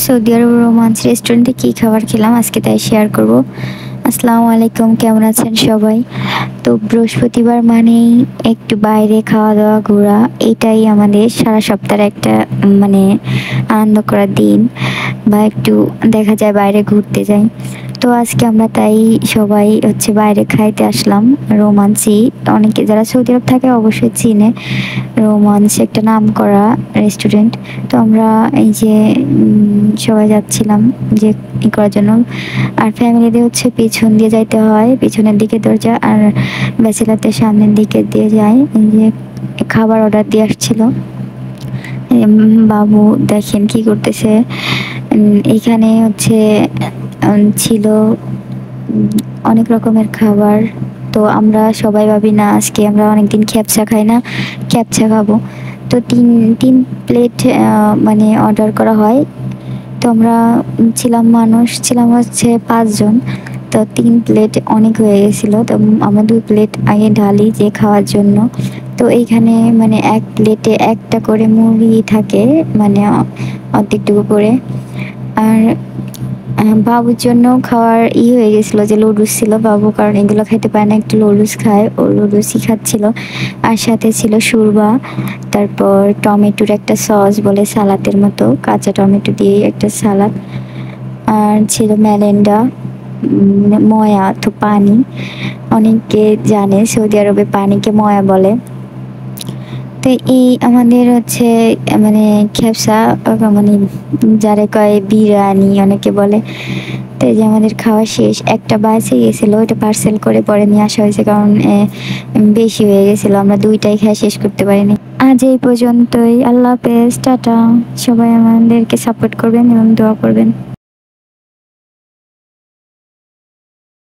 Saudi আরব romance রেস্টুরেন্টে কি খাবার খেলাম আজকে তাই শেয়ার করব। আসসালামু আলাইকুম, কেমন আছেন সবাই? তো বৃহস্পতিবার মানেই একটু বাইরে খাওয়া দাওয়া ঘোরা, এটাই আমাদের সারা সপ্তাহের একটা মানে আনন্দ করার দিন, বা একটু দেখা যায় বাইরে ঘুরতে যাই। তো আজকে আমরা তাই সবাই বাইরে খাইতে আসলাম রোমান্সি। অনেকে যারা সৌদি আরব থাকে অবশ্যই চিনে, রোমান্স একটা নামকরা রেস্টুরেন্ট। তো আমরা এই যে সবাই যাচ্ছিলাম যে করার জন্য। আর ফ্যামিলিদের পিছন দিয়ে যাইতে হয়, পিছনের দিকে দরজা, আর ব্যাচেলারদের সামনের দিকে দিয়ে যায়। এই যে খাবার অর্ডার দিয়ে আসছিল। বাবু দেখেন কি করতেছে। এখানে ছিল অনেক রকমের খাবার। তো আমরা সবাই ভাবি না আজকে আমরা অনেকদিন খ্যাপসা খাই না, খ্যাপসা খাবো। তো তিন তিন প্লেট মানে অর্ডার করা হয়। তো আমরা ছিলাম 5 জন। তো 3 প্লেট অনেক হয়ে গেছিলো, তো আমরা 2 প্লেট আগে ঢালি যে খাওয়ার জন্য। তো এইখানে মানে এক প্লেটে একটা করে মুরগি থাকে, মানে অর্ধেকটুকু করে। আর বাবুর জন্য খাওয়ার হয়ে গেছিলো যে লুডুস ছিল, বাবু কারণ এগুলো খাইতে পারে না, একটু লুডুস খায়, ও লুডুসই খাচ্ছিল। আর সাথে ছিল সুরবা, তারপর টমেটোর একটা সস বলে সালাদের মতো, কাঁচা টমেটো দিয়ে একটা সালাদ। আর ছিল ম্যালেন্ডা, ময়া তো পানি। অনেকে জানে সৌদি আরবে পানিকে ময়া বলে। তো এই আমাদের মানে খ্যাপসা, মানে যারা কয় বিরিয়ানি অনেকে বলে। তো এই যে আমাদের খাওয়া শেষ, একটা বাসে গেছিলো, ওটা পার্সেল করে পরে নিয়ে আসা হয়েছে, কারণ বেশি হয়ে গেছিলো, আমরা দুইটাই খেয়ে শেষ করতে পারিনি। আজ এই পর্যন্তই, আল্লাহ হাফেজ, টাটা। সবাই আমাদেরকে সাপোর্ট করবেন এবং দোয়া করবেন।